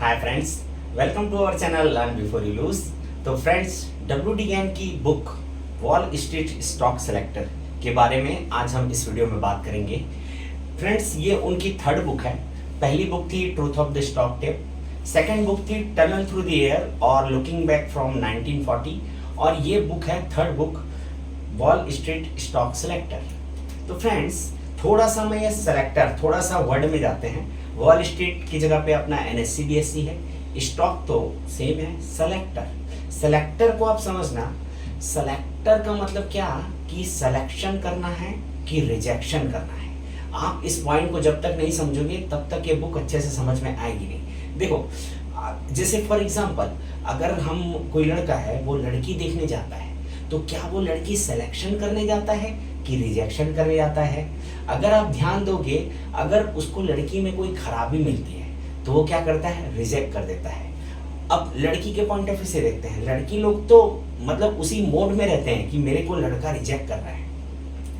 Hi friends, welcome to our channel learn before you lose. तो friends, W D. Gann की book Wall Street stock selector के बारे में आज हम इस वीडियो में बात करेंगे। फ्रेंड्स, ये उनकी थर्ड बुक है। पहली बुक थी truth of the stock tape, second book थी टनल थ्रू द एयर और लुकिंग बैक फ्रॉम 1940 और ये बुक है third book Wall Street stock selector. तो फ्रेंड्स, थोड़ा सा मैं ये सेलेक्टर थोड़ा सा वर्ड में जाते हैं। वॉल स्ट्रीट की जगह पे अपना एनएससी बीएससी है, स्टॉक तो सेम है। सेलेक्टर को आप समझना, सेलेक्टर का मतलब क्या कि सिलेक्शन करना है कि रिजेक्शन करना है। आप इस पॉइंट को जब तक नहीं समझोगे तब तक ये बुक अच्छे से समझ में आएगी नहीं। देखो, जैसे फॉर एग्जांपल, अगर हम कोई लड़का है वो लड़की देखने जाता है तो क्या वो लड़की सिलेक्शन करने जाता है कि रिजेक्शन करने जाता है? अगर आप ध्यान दोगे, अगर उसको लड़की में कोई खराबी मिलती है तो वो क्या करता है? रिजेक्ट कर देता है। अब लड़की के पॉइंट ऑफ व्यू से देखते हैं, लड़की लोग तो मतलब उसी मोड में रहते हैं कि मेरे को लड़का रिजेक्ट कर रहा है।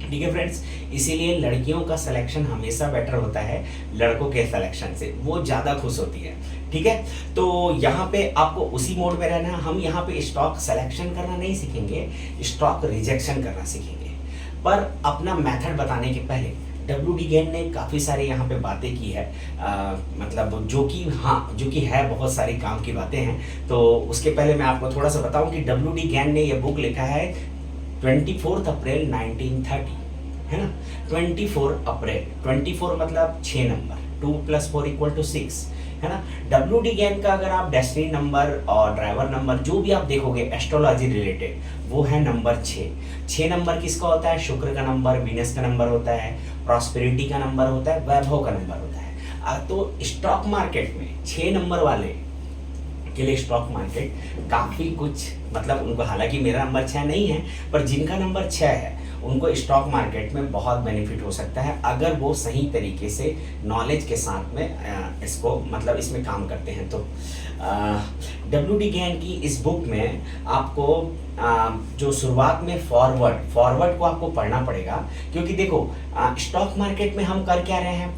ठीक है फ्रेंड्स, इसीलिए लड़कियों का सिलेक्शन हमेशा बेटर होता है लड़कों के सिलेक्शन से, वो ज़्यादा खुश होती है। ठीक है, तो यहाँ पे आपको उसी मोड में रहना है। हम यहाँ पे स्टॉक सिलेक्शन करना नहीं सीखेंगे, स्टॉक रिजेक्शन करना सीखेंगे। पर अपना मेथड बताने के पहले डब्ल्यू.डी. गैन ने काफ़ी सारे यहाँ पे बातें की है, मतलब जो कि है बहुत सारी काम की बातें हैं। तो उसके पहले मैं आपको थोड़ा सा बताऊं कि डब्ल्यू.डी. गैन ने ये बुक लिखा है 24 अप्रैल 1930, है ना। 24 अप्रैल, 24 मतलब 6 नंबर, 2 + 4 = 6, है ना। डब्ल्यू.डी. गैन का अगर आप डेस्टिनी नंबर और ड्राइवर नंबर जो भी आप देखोगे एस्ट्रोलॉजी रिलेटेड, वो है नंबर 6। 6 नंबर किसका होता है? शुक्र का नंबर, वीनस का नंबर होता है, प्रॉस्पेरिटी का नंबर होता है, वैभव का नंबर होता है। तो स्टॉक मार्केट में 6 नंबर वाले के लिए स्टॉक मार्केट काफ़ी कुछ, मतलब उनको, हालांकि मेरा नंबर 6 नहीं है, पर जिनका नंबर 6 है उनको स्टॉक मार्केट में बहुत बेनिफिट हो सकता है अगर वो सही तरीके से नॉलेज के साथ में इसको, मतलब इसमें काम करते हैं। तो डब्ल्यू.डी. गैन की इस बुक में आपको जो शुरुआत में फॉरवर्ड को आपको पढ़ना पड़ेगा, क्योंकि देखो स्टॉक मार्केट में हम कर क्या रहे हैं?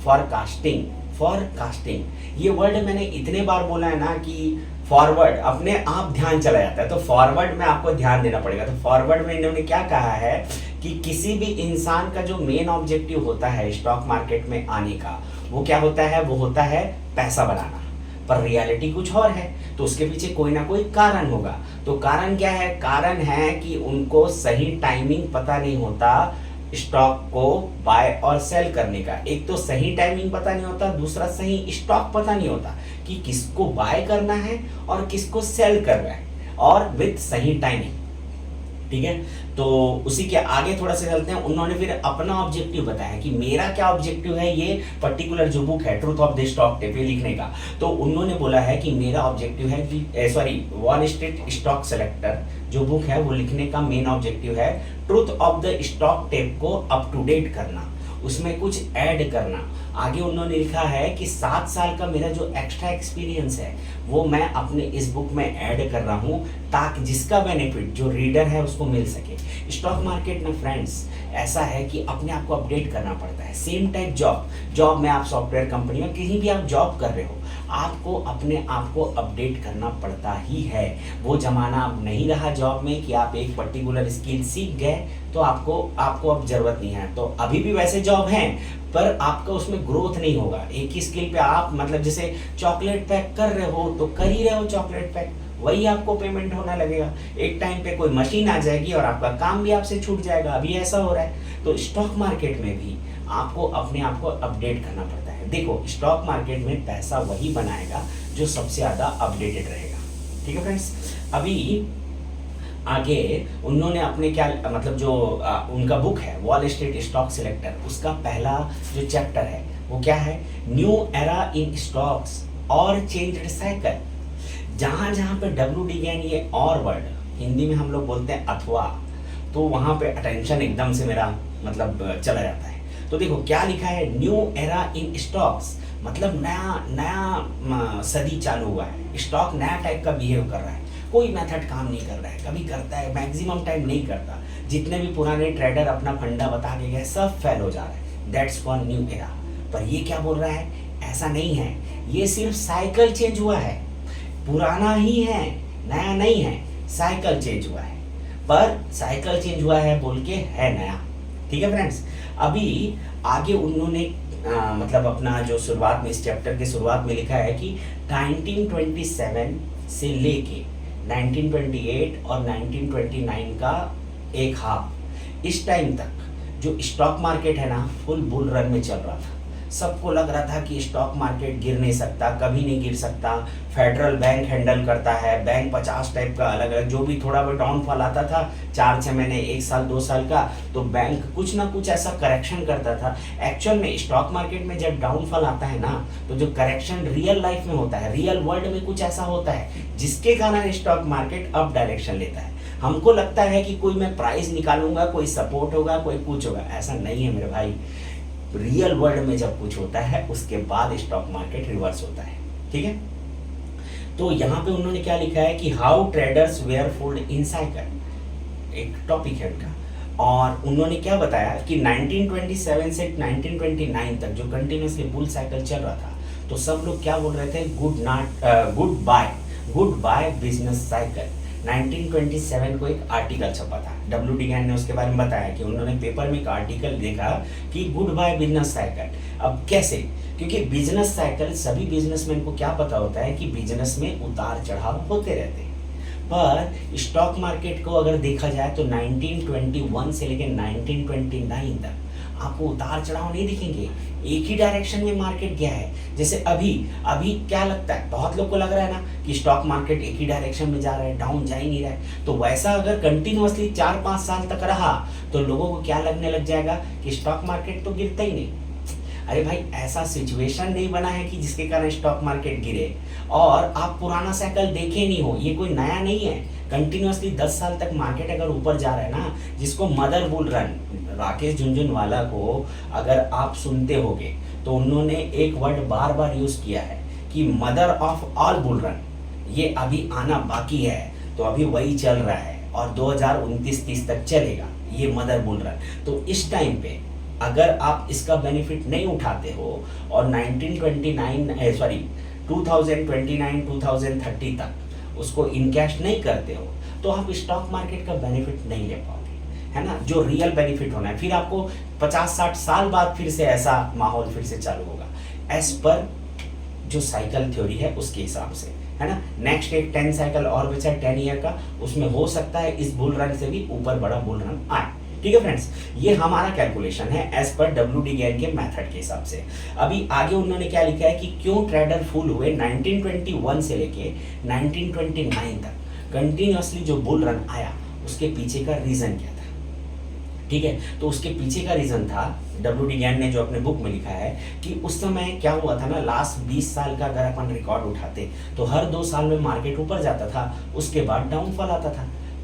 फॉरकास्टिंग। ये वर्ड मैंने इतने बार बोला है ना कि फॉरवर्ड अपने आप ध्यान चला जाता है, तो फॉरवर्ड में आपको ध्यान देना पड़ेगा। तो फॉरवर्ड में इन्होंने क्या कहा है कि किसी भी इंसान का जो मेन ऑब्जेक्टिव होता है स्टॉक मार्केट में आने का, वो क्या होता है? वो होता है पैसा बनाना। पर रियलिटी कुछ और है, तो उसके पीछे कोई ना कोई कारण होगा। तो कारण क्या है? कारण है कि उनको सही टाइमिंग पता नहीं होता स्टॉक को बाय और सेल करने का। एक तो सही टाइमिंग पता नहीं होता, दूसरा सही स्टॉक पता नहीं होता कि किसको बाय करना है और किसको सेल करना है, और विद सही टाइमिंग। ठीक है, तो उसी के आगे थोड़ा सा चलते हैं। उन्होंने फिर अपना ऑब्जेक्टिव बताया कि मेरा क्या ऑब्जेक्टिव है ये पर्टिकुलर जो बुक है truth of the stock tape लिखने का। तो उन्होंने बोला है कि मेरा ऑब्जेक्टिव है कि वॉल स्ट्रीट स्टॉक सेलेक्टर जो बुक है वो लिखने का मेन ऑब्जेक्टिव है truth of the stock tape को अप टू डेट करना, उसमें कुछ ऐड करना। आगे उन्होंने लिखा है कि 7 साल का मेरा जो एक्स्ट्रा एक्सपीरियंस है वो मैं अपने इस बुक में ऐड कर रहा हूँ, ताकि जिसका बेनिफिट जो रीडर है उसको मिल सके। स्टॉक मार्केट में फ्रेंड्स ऐसा है कि अपने आप को अपडेट करना पड़ता है। सेम टाइप जॉब में, आप सॉफ्टवेयर कंपनी में कहीं भी आप जॉब कर रहे हो, आपको अपने आप को अपडेट करना पड़ता ही है। वो जमाना अब नहीं रहा जॉब में कि आप एक पर्टिकुलर स्किल सीख गए तो आपको अब जरूरत नहीं है। तो अभी भी वैसे जॉब हैं, पर आपका उसमें ग्रोथ नहीं होगा। एक ही स्किल पे आप, मतलब जैसे चॉकलेट पैक कर रहे हो तो कर ही रहे हो चॉकलेट पैक, वही आपको पेमेंट होना लगेगा। एक टाइम पे कोई मशीन आ जाएगी और आपका काम भी आपसे छूट जाएगा। अभी ऐसा हो रहा है। तो स्टॉक मार्केट में भी आपको अपने आप को अपडेट करना पड़ता है। देखो, स्टॉक मार्केट में पैसा वही बनाएगा जो सबसे ज़्यादा अपडेटेड रहेगा। ठीक है फ्रेंड्स, अभी आगे उन्होंने अपने क्या, मतलब जो उनका बुक है वॉल स्ट्रीट स्टॉक सेलेक्टर, उसका पहला जो चैप्टर है वो क्या है? न्यू एरा इन स्टॉक्स और चेंज्ड साइकिल। जहाँ जहाँ पे डब्ल्यू.डी. गैन ये और वर्ड हिंदी में हम लोग बोलते हैं अथवा, तो वहाँ पे अटेंशन एकदम से मेरा मतलब चला जाता है। तो देखो क्या लिखा है, न्यू एरा इन स्टॉक्स, मतलब नया सदी चालू हुआ है। स्टॉक नया टाइप का बिहेव कर रहा है, कोई मेथड काम नहीं कर रहा है, कभी करता है, मैक्सिमम टाइम नहीं करता। जितने भी पुराने ट्रेडर अपना फंडा बता के गए सब फेल हो जा रहा है। That's for new era. पर ये क्या बोल रहा है? ऐसा नहीं है, ये सिर्फ साइकिल चेंज हुआ है, पुराना ही है, नया नहीं है, साइकिल चेंज हुआ है, पर साइकिल चेंज हुआ है बोल के है नया। ठीक है फ्रेंड्स, अभी आगे उन्होंने मतलब अपना जो शुरुआत में, इस चैप्टर के शुरुआत में लिखा है कि 1927 से लेके 1928 और 1929 का एक हाफ, इस टाइम तक जो स्टॉक मार्केट है ना, फुल बुल रन में चल रहा था। सबको लग रहा था कि स्टॉक मार्केट गिर नहीं सकता, कभी नहीं गिर सकता, फेडरल बैंक हैंडल करता है, बैंक 50 टाइप का अलग अलग, जो भी थोड़ा बहुत डाउनफॉल आता था 4-6 महीने, 1 साल 2 साल का, तो बैंक कुछ ना कुछ ऐसा करेक्शन करता था। एक्चुअल में स्टॉक मार्केट में जब डाउनफॉल आता है ना, तो जो करेक्शन रियल लाइफ में होता है, रियल वर्ल्ड में कुछ ऐसा होता है जिसके कारण स्टॉक मार्केट अप डायरेक्शन लेता है। हमको लगता है कि कोई मैं प्राइस निकालूंगा, कोई सपोर्ट होगा, कोई कुछ होगा, ऐसा नहीं है मेरे भाई। रियल वर्ल्ड में जब कुछ होता है उसके बाद स्टॉक मार्केट रिवर्स होता है। ठीक है, तो यहाँ पे उन्होंने क्या लिखा है कि how traders were fooled in cycle, एक टॉपिक है उनका। और उन्होंने क्या बताया कि 1927 से 1929 तक जो कंटिन्यूसली बुल साइकिल चल रहा था, तो सब लोग क्या बोल रहे थे, गुड बाय बिजनेस साइकिल। 1927 को एक आर्टिकल छपा था, डब्ल्यू डी गैन ने उसके बारे में बताया कि उन्होंने पेपर में एक आर्टिकल देखा कि गुड बाय बिजनेस साइकिल। अब कैसे, क्योंकि बिजनेस साइकिल, सभी बिजनेसमैन को क्या पता होता है कि बिजनेस में उतार चढ़ाव होते रहते हैं, पर स्टॉक मार्केट को अगर देखा जाए तो 1921 से लेकर 1929 तक आपको उतार चढ़ाव नहीं दिखेंगे, एक ही डायरेक्शन में मार्केट गया है। जैसे अभी क्या लगता है, बहुत लोग को लग रहा है ना कि स्टॉक मार्केट एक ही डायरेक्शन में जा रहा है, डाउन जा ही नहीं रहा है, तो वैसा अगर कंटिन्यूअसली 4-5 साल तक रहा तो लोगों को क्या लगने लग जाएगा कि स्टॉक मार्केट तो गिरता ही नहीं। अरे भाई, ऐसा सिचुएशन नहीं बना है कि जिसके कारण स्टॉक मार्केट गिरे, और आप पुराना साइकिल देखे नहीं हो, ये कोई नया नहीं है। कंटिन्यूअसली 10 साल तक मार्केट अगर ऊपर जा रहा है ना, जिसको mother bull run, Rakesh Jhunjhunwala को अगर आप सुनते होगे तो उन्होंने एक वर्ड बार बार यूज किया है कि mother of all bull run, ये अभी आना बाकी है, तो अभी वही चल रहा है और 2029-30 तक चलेगा ये मदर बुल रन। तो इस टाइम पे अगर आप इसका बेनिफिट नहीं उठाते हो और 2029 तक उसको इनकैश नहीं करते हो, तो आप स्टॉक मार्केट का बेनिफिट नहीं ले पाओगे, है ना, जो रियल बेनिफिट होना है। फिर आपको 50-60 साल बाद फिर से ऐसा माहौल फिर से चालू होगा, एज पर जो साइकिल थ्योरी है उसके हिसाब से, है ना। नेक्स्ट एक 10 साइकिल और बचा 10 ईयर का, उसमें हो सकता है इस बुल रन से भी ऊपर बड़ा बुल रन आए। ठीक है फ्रेंड्स, ये हमारा कैलकुलेशन है as per W D Gann के मेथड के हिसाब से। अभी आगे उन्होंने क्या लिखा है कि क्यों ट्रेडर फूल हुए 1921 से लेके 1929 तक कंटिन्यूअसली जो बुल रन आया, उसके पीछे का रीजन क्या था। ठीक है, तो उसके पीछे का रीजन था, डब्ल्यू डी गैन ने जो अपने बुक में लिखा है कि उस समय क्या हुआ था ना, लास्ट 20 साल का अगर अपन रिकॉर्ड उठाते तो हर 2 साल में मार्केट ऊपर जाता था, उसके बाद डाउनफॉल आता था।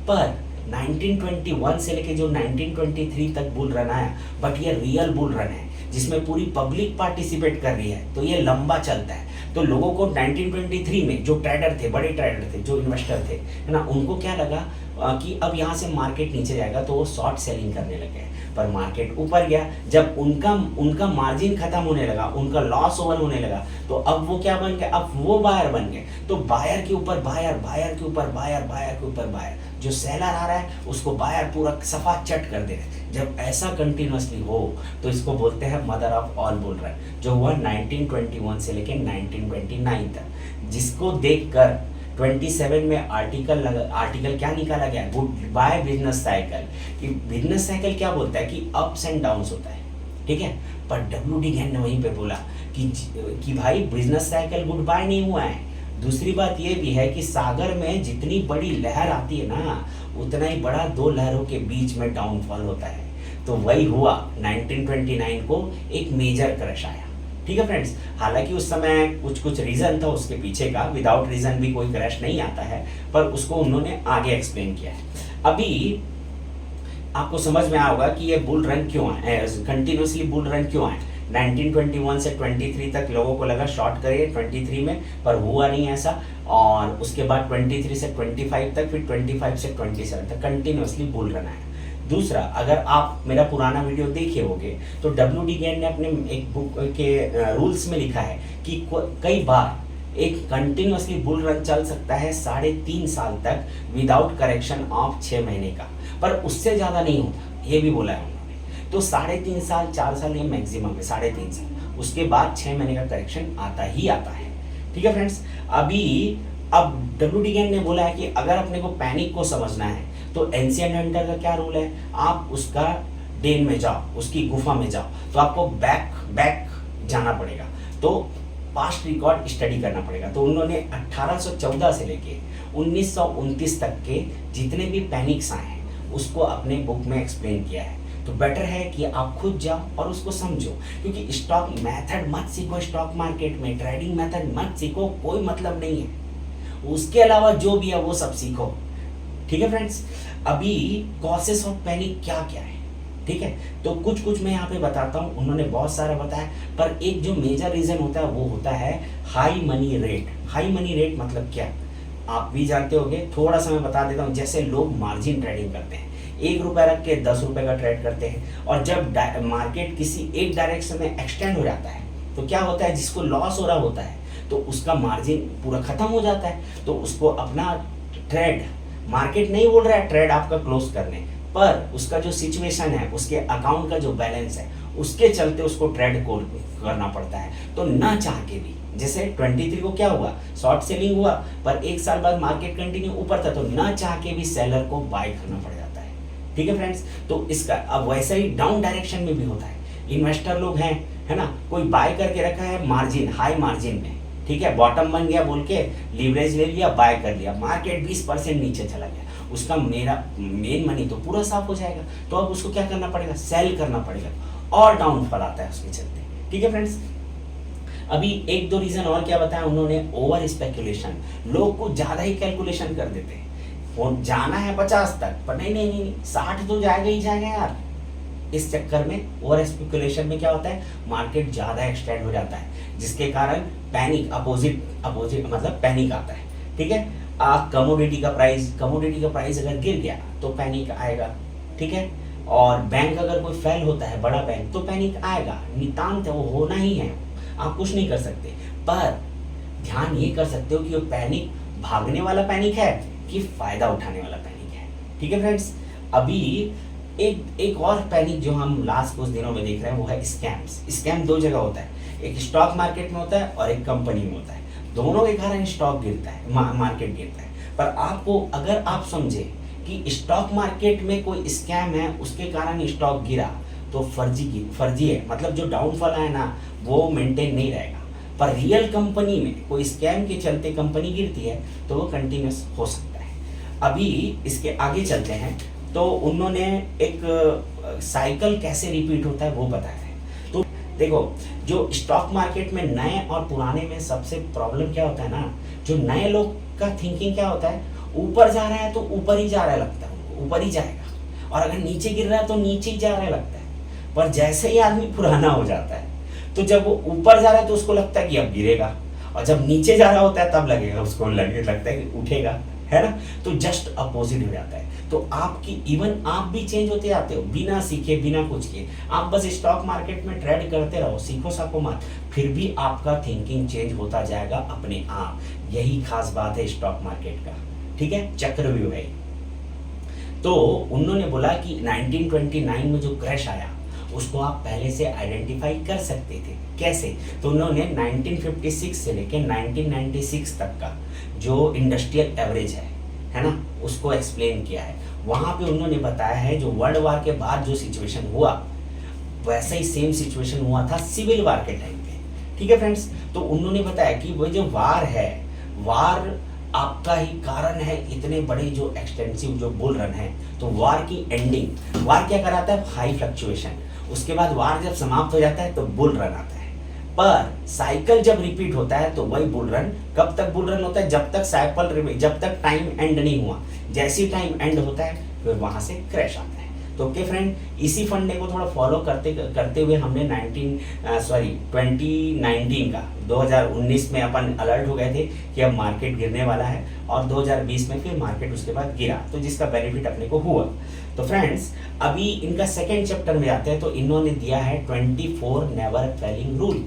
पर 1921 से लेके जो 1923 तक बुल रन आया, बट ये रियल बुल रन है जिसमें पूरी पब्लिक पार्टिसिपेट कर रही है, तो ये लंबा चलता है। तो लोगों को 1923 में जो ट्रेडर थे, बड़े ट्रेडर थे, जो इन्वेस्टर थे, है ना, उनको क्या लगा कि अब यहाँ से मार्केट नीचे जाएगा, तो वो शॉर्ट सेलिंग करने लगे। पर मार्केट ऊपर गया, जब उनका मार्जिन खत्म होने लगा, उनका लॉस ओवर होने लगा, तो अब वो क्या बन गए, अब वो बायर बन गए। तो बायर के ऊपर बायर, बायर के ऊपर बायर, बायर के ऊपर बायर, जो सेलर आ रहा है उसको बायर पूरा सफा चट कर दे रहे। जब ऐसा कंटिन्यूअसली हो तो इसको बोलते हैं mother of all bull run, जो हुआ 1921 से लेकर 1929 तक, जिसको देखकर 27 में आर्टिकल क्या निकाला गया, गुड बाय बिजनेस साइकिल। कि बिजनेस साइकिल क्या बोलता है कि अप्स एंड डाउन्स होता है, ठीक है, पर डब्ल्यू डी गैन ने वहीं पे बोला कि भाई बिजनेस साइकिल गुड बाय नहीं हुआ है। दूसरी बात ये भी है कि सागर में जितनी बड़ी लहर आती है ना, उतना ही बड़ा 2 लहरों के बीच में डाउनफॉल होता है। तो वही हुआ 1929 को एक मेजर क्रश आया। ठीक है फ्रेंड्स, हालांकि उस समय कुछ रीजन था उसके पीछे का, विदाउट रीजन भी कोई क्रैश नहीं आता है, पर उसको उन्होंने आगे एक्सप्लेन किया है। अभी आपको समझ में आया होगा कि ये बुल रन क्यों है, कंटिन्यूसली बुल रन क्यों है। 1921 से 23 तक लोगों को लगा शॉर्ट करिए 23 में, पर हुआ नहीं ऐसा। और उसके बाद 23 से 25 तक, फिर 25 से 27 तक कंटिन्यूसली बुल रन आया। दूसरा, अगर आप मेरा पुराना वीडियो देखे होंगे तो डब्ल्यू डी गैन ने अपने एक बुक के रूल्स में लिखा है कि कई बार एक कंटिन्यूअसली बुल रन चल सकता है 3.5 साल तक विदाउट करेक्शन ऑफ 6 महीने का, पर उससे ज़्यादा नहीं होता, ये भी बोला है उन्होंने। तो 3.5 साल 4 साल ये मैक्सिमम है, 3.5 साल, उसके बाद 6 महीने का करेक्शन आता ही आता है। ठीक है फ्रेंड्स, अब डब्ल्यू डी ने बोला है कि अगर अपने को पैनिक को समझना है तो एंशिएंट हंटर का क्या रूल है, आप उसका डेन में जाओ, उसकी गुफा में जाओ, तो आपको बैक जाना पड़ेगा, तो पास्ट रिकॉर्ड स्टडी करना पड़ेगा। तो उन्होंने 1814 से लेके 1929 तक के जितने भी पैनिक्स आए हैं उसको अपने बुक में एक्सप्लेन किया है। तो बेटर है कि आप खुद जाओ और उसको समझो, क्योंकि स्टॉक मेथड मत सीखो, स्टॉक मार्केट में ट्रेडिंग मेथड मत सीखो, कोई मतलब नहीं है, उसके अलावा जो भी है वो सब सीखो। ठीक है फ्रेंड्स, अभी कॉसेस ऑफ पैनिक क्या क्या है, ठीक है, तो कुछ मैं यहाँ पे बताता हूँ, उन्होंने बहुत सारा बताया, पर एक जो मेजर रीजन होता है वो होता है high money rate. High money rate मतलब क्या, आप भी जानते होंगे, थोड़ा सा मैं बता देता हूँ। जैसे लोग मार्जिन ट्रेडिंग करते हैं, 1 रुपया रख के 10 रुपये का ट्रेड करते हैं, और जब मार्केट किसी एक डायरेक्शन में एक्सटेंड हो जाता है तो क्या होता है, जिसको लॉस हो रहा होता है तो उसका मार्जिन पूरा खत्म हो जाता है, तो उसको अपना ट्रेड, मार्केट नहीं बोल रहा है ट्रेड आपका क्लोज करने, पर उसका जो सिचुएशन है, उसके अकाउंट का जो बैलेंस है, उसके चलते उसको ट्रेड को करना पड़ता है। तो ना चाह के भी, जैसे 23 को क्या हुआ, शॉर्ट सेलिंग हुआ, पर 1 साल बाद मार्केट कंटिन्यू ऊपर था, तो ना चाह के भी सेलर को बाय करना पड़ जाता है। ठीक है फ्रेंड्स, तो इसका अब वैसा ही डाउन डायरेक्शन में भी होता है। इन्वेस्टर लोग हैं, है ना, कोई बाय करके रखा है मार्जिन, हाई मार्जिन में, ठीक है, बॉटम बन गया बोल के लीवरेज ले लिया, बाय कर लिया, मार्केट 20% नीचे चला गया, उसका मेरा मेन मनी तो पूरा साफ हो जाएगा, तो अब उसको क्या करना पड़ेगा, सेल करना पड़ेगा, और डाउनफॉल आता है उसके चलते। ठीक है फ्रेंड्स, अभी 1-2 रीजन और क्या बताया उन्होंने, ओवर स्पेकुलेशन, लोग को ज्यादा ही कैलकुलेशन कर देते हैं, वो जाना है 50 तक, पर नहीं 60 तो जाएगा ही जाएगा यार। इस चक्कर में ओवर स्पेकुलेशन में क्या होता है, मार्केट ज्यादा एक्सटेंड हो जाता है, जिसके कारण पैनिक, अपोजिट मतलब पैनिक आता है। ठीक है, कमोडिटी का प्राइस अगर गिर गया तो पैनिक आएगा। ठीक है, और बैंक अगर कोई फेल होता है, बड़ा बैंक, तो पैनिक आएगा, नितांत है, वो होना ही है, आप कुछ नहीं कर सकते। पर ध्यान ये कर सकते हो कि वो पैनिक भागने वाला पैनिक है कि फायदा उठाने वाला पैनिक है। ठीक है फ्रेंड्स, अभी एक और पैनिक जो हम लास्ट कुछ दिनों में देख रहे हैं वो है स्कैम्स। स्कैम 2 जगह होता है, एक स्टॉक मार्केट में होता है और एक कंपनी में होता है, दोनों के कारण स्टॉक गिरता है, मार्केट गिरता है। पर आपको, अगर आप समझे कि स्टॉक मार्केट में कोई स्कैम है उसके कारण स्टॉक गिरा, तो फर्जी है, मतलब जो डाउनफॉल है ना वो मेंटेन नहीं रहेगा। पर रियल कंपनी में कोई स्कैम के चलते कंपनी गिरती है तो वो कंटिन्यूस हो सकता है। अभी इसके आगे चलते हैं, तो उन्होंने एक साइकिल कैसे रिपीट होता है वो बताया है। तो देखो, जो स्टॉक मार्केट में नए और पुराने में सबसे प्रॉब्लम क्या होता है ना, जो नए लोग का थिंकिंग क्या होता है, ऊपर जा रहा है तो ऊपर ही जा रहा है, लगता है ऊपर ही जाएगा, और अगर नीचे गिर रहा है तो नीचे ही जा रहा है लगता है। पर जैसे ही आदमी पुराना हो जाता है तो जब वो ऊपर जा रहा है तो उसको लगता है कि अब गिरेगा, और जब नीचे जा रहा होता है तब लगेगा उसको लगता है कि उठेगा, है ना। तो जस्ट अपोजिट हो जाता है। तो आपकी इवन आप भी चेंज होते जाते हो बिना सीखे, बिना कुछ किए। आप बस स्टॉक मार्केट में ट्रेड करते रहो, सीखो साको मत, फिर भी आपका थिंकिंग चेंज होता जाएगा अपने आप। यही खास बात है स्टॉक मार्केट का, ठीक है, चक्रव्यूह है। तो उन्होंने बोला कि 1929 में जो क्रैश आया उसको आप पहले से आइडेंटिफाई कर सकते थे, कैसे? तो उन्होंने 1956 से लेकर 1996 तक का जो इंडस्ट्रियल एवरेज है ना, उसको एक्सप्लेन किया है। वहां पे उन्होंने बताया है जो वर्ल्ड वार के बाद जो सिचुएशन हुआ वैसा ही सेम सिचुएशन हुआ था सिविल वार के टाइम पे, ठीक है फ्रेंड्स। तो उन्होंने बताया कि वो जो वार है, वार आपका ही कारण है इतने बड़े जो एक्सटेंसिव जो बुल रन है। तो वार की एंडिंग, वार क्या कराता है, हाई फ्लक्चुएशन, उसके बाद वार जब समाप्त हो जाता है तो बुल रन आता है। पर साइकिल जब रिपीट होता है तो वही बुल रन, कब तक बुल रन होता है, जब तक साइकिल, जब तक टाइम एंड नहीं हुआ। जैसे ही टाइम एंड होता है फिर वहां से क्रैश आता है। तो ओके फ्रेंड, इसी फंडे को थोड़ा फॉलो करते हुए हमने 2019 का 2019 में अपन अलर्ट हो गए थे कि अब मार्केट गिरने वाला है, और 2020 में फिर मार्केट उसके बाद गिरा, तो जिसका बेनिफिट अपने को हुआ। तो फ्रेंड्स, अभी इनका सेकेंड चैप्टर में आते हैं। तो इन्होंने दिया है 24 नेवर फेलिंग रूल,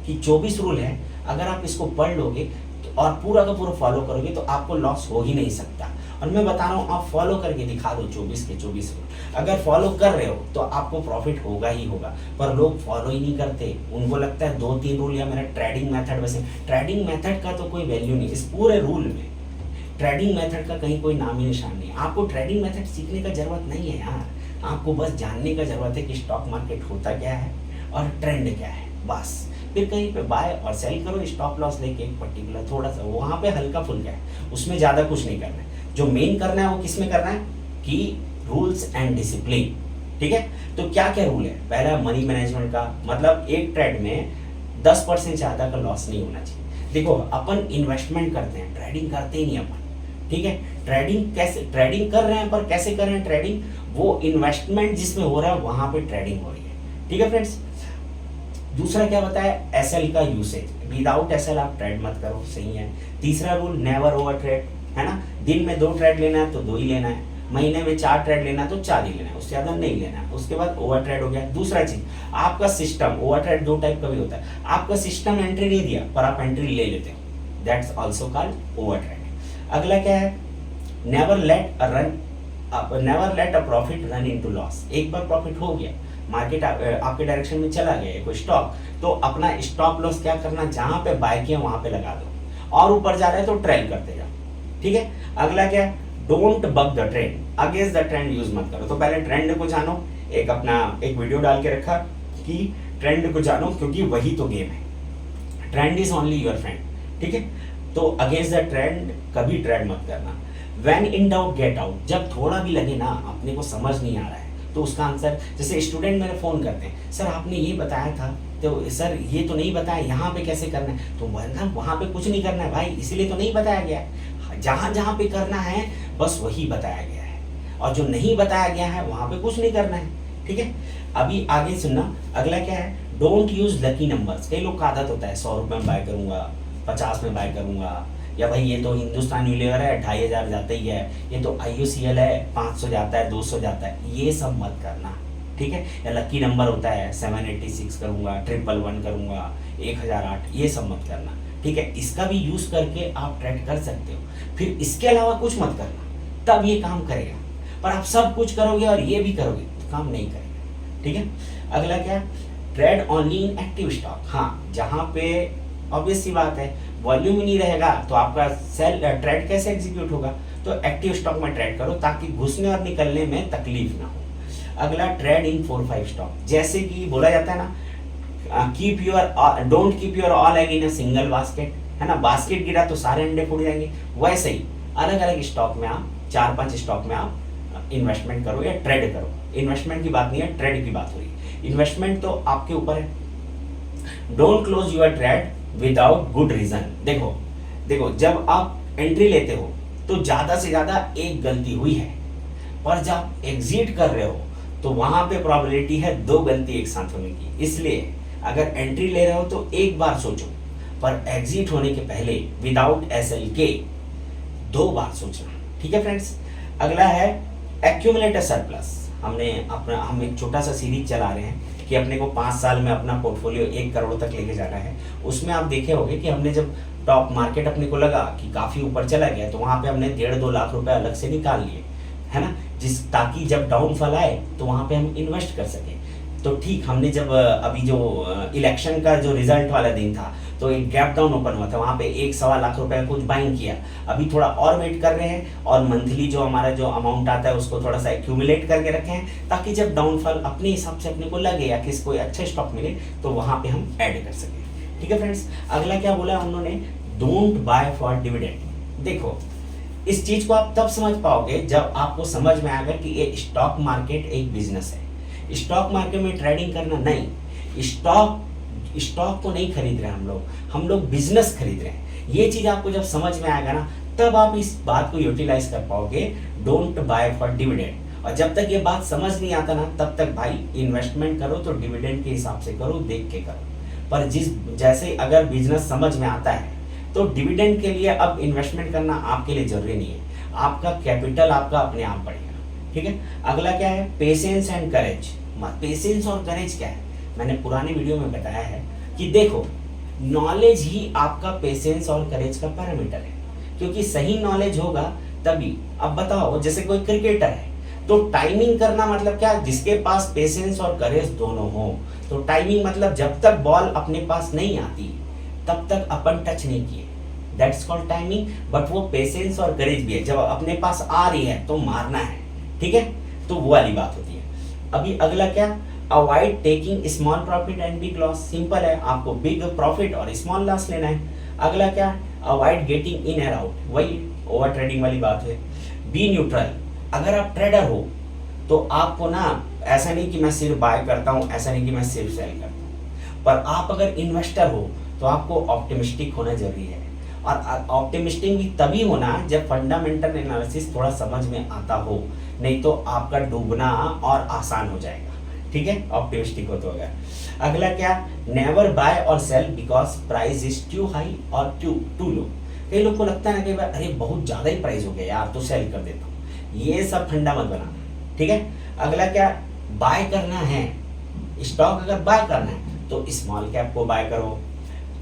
कि 24 रूल है, अगर आप इसको पढ़ लोगे और पूरा का पूरा फॉलो करोगे तो आपको लॉस हो ही नहीं सकता। और मैं बता रहा हूँ, आप फॉलो करके दिखा दो 24 के 24 रूल, अगर फॉलो कर रहे हो तो आपको प्रॉफिट होगा ही होगा। पर लोग फॉलो ही नहीं करते, उनको लगता है 2-3 रूल या मेरा ट्रेडिंग मेथड। वैसे ट्रेडिंग मेथड का तो कोई वैल्यू नहीं इस पूरे रूल में, ट्रेडिंग मेथड का कहीं कोई नाम ही निशान नहीं। आपको ट्रेडिंग मेथड सीखने का जरूरत नहीं है यार, आपको बस जानने का जरूरत है कि स्टॉक मार्केट होता क्या है और ट्रेंड क्या है, बस। फिर कहीं पे बाय और सेल करो, स्टॉप लॉस लेके एक पर्टिकुलर थोड़ा सा वहाँ पे हल्का फुल्का है, उसमें ज़्यादा कुछ नहीं करना है। जो मेन करना है वो किस में करना है कि रूल्स एंड डिसिप्लिन, ठीक है। तो क्या क्या रूल है, पहला मनी मैनेजमेंट का, मतलब एक ट्रेड में 10% ज़्यादा का लॉस नहीं होना चाहिए। देखो अपन इन्वेस्टमेंट करते हैं, ट्रेडिंग करते ही नहीं अपन, ठीक है। ट्रेडिंग कैसे, ट्रेडिंग कर रहे हैं पर कैसे कर रहे हैं ट्रेडिंग, वो इन्वेस्टमेंट जिसमें हो रहा है वहां पे ट्रेडिंग हो रही है, ठीक है फ्रेंड्स। दूसरा क्या बताया, एसएल का यूसेज, विदाउट एसएल आप ट्रेड मत करो, सही है। तीसरा रूल, नेवर ओवर ट्रेड, है ना। दिन में 2 ट्रेड लेना है तो 2 ही लेना है, महीने में 4 ट्रेड लेना है तो 4 ही लेना है, उससे ज्यादा नहीं लेना है। उसके बाद ओवर ट्रेड हो गया। दूसरा चीज, आपका सिस्टम, ओवर ट्रेड 2 टाइप का भी होता है, आपका सिस्टम एंट्री नहीं दिया पर आप एंट्री ले लेते हो, that's also called over trade. अगला क्या है, नेवर लेट अ प्रॉफिट रन इनटू लॉस। एक बार प्रॉफिट हो गया, मार्केट आपके डायरेक्शन में चला गया कोई स्टॉक, तो अपना स्टॉप लॉस क्या करना, जहां पे बाय किया वहां पे लगा दो, और ऊपर जा रहा है तो ट्रेल करते जाओ, ठीक है। अगला क्या, don't bug the trend, against the trend use मत करो। तो पहले ट्रेंड को जानो, एक वीडियो डाल के रखा कि ट्रेंड को जानो, क्योंकि वही तो गेम है, trend is only your friend, ठीक है। तो अगेंस्ट द ट्रेंड कभी ट्रेड मत करना। When in doubt get out, जब थोड़ा भी लगे ना अपने को समझ नहीं आ रहा है तो उसका आंसर, जैसे स्टूडेंट मेरे फोन करते हैं, सर आपने ये बताया था तो सर ये तो नहीं बताया, यहाँ पे कैसे करना है, तो मतलब वहाँ पे कुछ नहीं करना है भाई, इसीलिए तो नहीं बताया गया है। जहाँ जहाँ पे करना है बस वही बताया गया है, और जो नहीं बताया गया है वहाँ पे कुछ नहीं करना है, ठीक है। अभी आगे सुनना, अगला क्या है, डोंट यूज लकी नंबर्स। कई लोग का आदत होता है 100 रुपये में बाय करूंगा, 50 में बाय करूंगा, या भाई ये तो हिंदुस्तान यूनिलीवर है 2500 जाता ही है, ये तो IOCL है 500 जाता है, 200 जाता है, ये सब मत करना, ठीक है। या लकी नंबर होता है 786 करूंगा, 111 करूंगा, 1008, ये सब मत करना, ठीक है। इसका भी यूज करके आप ट्रेड कर सकते हो, फिर इसके अलावा कुछ मत करना, तब ये काम करेगा। पर आप सब कुछ करोगे और ये भी करोगे तो काम नहीं करेगा, ठीक है। अगला क्या, trade only in active stock. हाँ, जहां पे ऑब्वियस सी बात है वॉल्यूम ही नहीं रहेगा तो आपका सेल ट्रेड कैसे एग्जीक्यूट होगा, तो एक्टिव स्टॉक में ट्रेड करो ताकि घुसने और निकलने में तकलीफ ना हो। अगला, ट्रेड इन 4-5 स्टॉक, जैसे कि बोला जाता है ना, don't keep your all egg in a single basket, है ना। बास्केट गिरा तो सारे अंडे फूट जाएंगे, वैसे ही अलग अलग स्टॉक में आप 4-5 स्टॉक में आप इन्वेस्टमेंट करो या ट्रेड करो। इन्वेस्टमेंट की बात नहीं है, ट्रेड की बात हो रही है। इन्वेस्टमेंट तो आपके ऊपर है। Don't close your trade without good reason. देखो जब आप एंट्री लेते हो तो ज्यादा से ज्यादा एक गलती हुई है, पर जब एग्जिट कर रहे हो तो वहां पे प्रोबेबिलिटी है 2 गलती एक साथ होने की। इसलिए अगर एंट्री ले रहे हो तो एक बार सोचो, पर एग्जिट होने के पहले विदाउट SL के 2 बार सोचना, ठीक है फ्रेंड्स। अगला है एक्यूमुलेट अ सरप्लस। हम एक छोटा सा सीरीज चला रहे हैं कि अपने को 5 साल में अपना पोर्टफोलियो 1 करोड़ तक लेके जाना है। उसमें आप देखे होंगे कि हमने जब टॉप मार्केट अपने को लगा कि काफी ऊपर चला गया तो वहां पे हमने 1.5-2 लाख रुपए अलग से निकाल लिए, है ना, ताकि जब डाउनफॉल आए तो वहां पे हम इन्वेस्ट कर सके। तो ठीक, हमने जब अभी जो इलेक्शन का जो रिजल्ट वाला दिन था तो एक गैप डाउन ओपन हुआ था, वहां पे 1-1.25 लाख रुपए कुछ बाइंग किया। अभी थोड़ा और वेट कर रहे हैं और मंथली जो हमारा जो अमाउंट आता है उसको थोड़ा सा एक्यूमुलेट करके रखे हैं, ताकि जब डाउनफॉल अपने हिसाब से अपने को लगे या किसी कोई अच्छे स्टॉक मिले तो वहां पे हम ऐड कर सके, ठीक है फ्रेंड्स। अगला क्या बोला उन्होंने, डोंट बाय फॉर डिविडेंड। देखो इस चीज को आप तब समझ पाओगे जब आपको समझ में आएगा कि ये स्टॉक मार्केट एक बिजनेस है। स्टॉक मार्केट में ट्रेडिंग करना नहीं, स्टॉक को नहीं खरीद रहे हम लोग बिजनेस खरीद रहे हैं। ये चीज आपको जब समझ में आएगा ना, तब आप इस बात को यूटिलाइज कर पाओगे, डोंट बाय फॉर डिविडेंड। और जब तक ये बात समझ नहीं आता ना, तब तक भाई इन्वेस्टमेंट करो तो डिविडेंड के हिसाब से करो, देख के करो। पर जैसे अगर बिजनेस समझ में आता है तो डिविडेंड के लिए अब इन्वेस्टमेंट करना आपके लिए जरूरी नहीं है, आपका कैपिटल आपका अपने आप बढ़ेगा, ठीक है। अगला क्या है, पेशेंस एंड करेज। पेशेंस और करेज क्या है, मैंने पुराने वीडियो में बताया है कि देखो नॉलेज ही आपका पेशेंस और करेज का पैरामीटर है, क्योंकि सही नॉलेज होगा तभी। अब बताओ, जैसे कोई क्रिकेटर है तो टाइमिंग करना मतलब क्या, जिसके पास पेशेंस और करेज दोनों हो। तो टाइमिंग मतलब जब तक बॉल अपने पास नहीं आती तब तक अपन टच नहीं किए, दैट्स कॉल्ड टाइमिंग। बट वो पेशेंस और करेज भी है, जब अपने पास आ रही है तो मारना है, ठीक है, तो वो वाली बात होती है। अभी अगला क्या, avoid taking small profit and big loss. Simple है, आपको बिग प्रॉफिट और स्मॉल लॉस लेना है। अगला क्या, avoid getting in and out, वही ओवर ट्रेडिंग वाली बात है। बी न्यूट्रल, अगर आप ट्रेडर हो तो आपको ना ऐसा नहीं कि मैं सिर्फ बाय करता हूँ, ऐसा नहीं कि मैं सिर्फ सेल करता हूँ, पर आप अगर इन्वेस्टर हो तो आपको ऑप्टिमिस्टिक होना जरूरी है। और ऑप्टिमिस्टिक भी तभी होना जब फंडामेंटल एनालिसिस थोड़ा समझ में आता हो, नहीं तो आपका डूबना और आसान हो जाएगा, ठीक है, ऑप्टिमिस्टिक हो तो होगा। अगला क्या, नेवर बाय और sell because price is too high और टू लो। कई लोग को लगता है ना कि भाई अरे बहुत ज्यादा ही प्राइस हो गया यार तो सेल कर देता हूँ, ये सब फंडा मत बनाना, ठीक है। अगला क्या, बाय करना है स्टॉक, अगर बाय करना है तो स्मॉल कैप को बाय करो,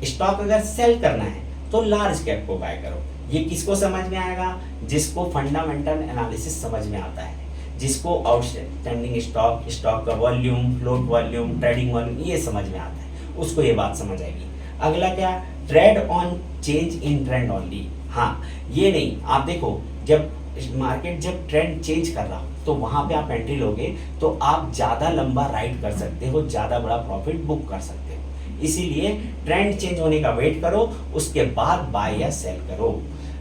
स्टॉक अगर सेल करना है तो लार्ज कैप को बाय करो। ये किसको समझ में आएगा, जिसको फंडामेंटल एनालिसिस समझ में आता है, जिसको आउटस्टैंडिंग स्टॉक, स्टॉक का volume, float volume, trading volume ये समझ में आता है, उसको ये बात समझ आएगी। अगला क्या, trade on change in trend only. हाँ, ये नहीं, आप देखो जब मार्केट जब ट्रेंड चेंज कर रहा हो तो वहां पे आप एंट्री लोगे तो आप ज्यादा लंबा राइड कर सकते हो, ज्यादा बड़ा प्रॉफिट बुक कर सकते हो। इसीलिए ट्रेंड चेंज होने का वेट करो, उसके बाद बाय या सेल करो।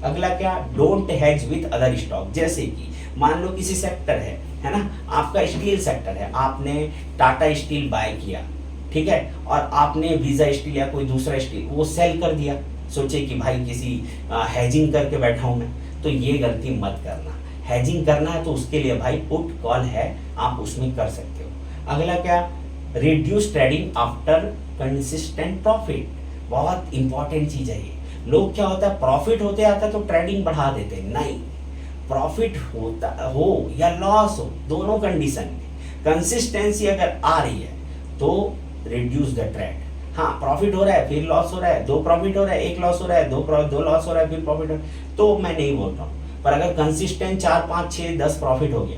अगला क्या, don't hedge with other stock. जैसे कि मान लो किसी सेक्टर है ना, आपका स्टील सेक्टर है, आपने टाटा स्टील बाय किया, ठीक है, और आपने वीजा स्टील या कोई दूसरा स्टील वो सेल कर दिया, सोचे कि भाई किसी हेजिंग करके बैठा हूं मैं, तो ये गलती मत करना। हेजिंग करना है तो उसके लिए भाई पुट कॉल है, आप उसमें कर सकते हो। अगला क्या, reduce trading after consistent profit. बहुत इंपॉर्टेंट चीज है ये। लोग क्या होता है, प्रॉफिट होते आता है तो ट्रेडिंग बढ़ा देते हैं, नहीं, प्रॉफिट होता हो या लॉस हो दोनों कंडीशन में कंसिस्टेंसी अगर आ रही है तो रिड्यूस द ट्रेड। हाँ, प्रॉफिट हो रहा है फिर लॉस हो रहा है, दो प्रॉफिट हो रहा है एक लॉस हो रहा है, दो लॉस हो रहा है फिर प्रॉफिट हो रहा है, तो मैं नहीं बोल रहा हूँ। पर अगर कंसिस्टेंट 4 5 6 10 प्रॉफिट हो गया,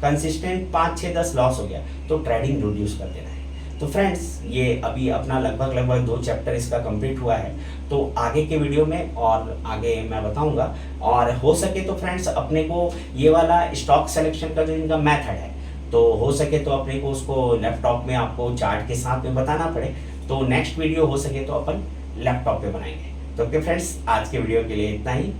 कंसिस्टेंट 5 6 10 लॉस हो गया, तो ट्रेडिंग रिड्यूस कर देना है। तो फ्रेंड्स, ये अभी अपना लगभग 2 चैप्टर इसका कंप्लीट हुआ है, तो आगे के वीडियो में और आगे मैं बताऊंगा। और हो सके तो फ्रेंड्स अपने को ये वाला स्टॉक सिलेक्शन का जो इनका मेथड है, तो हो सके तो अपने को उसको लैपटॉप में आपको चार्ट के साथ में बताना पड़े, तो नेक्स्ट वीडियो हो सके तो अपन लैपटॉप पे बनाएंगे। तो ओके फ्रेंड्स, आज के वीडियो के लिए इतना ही।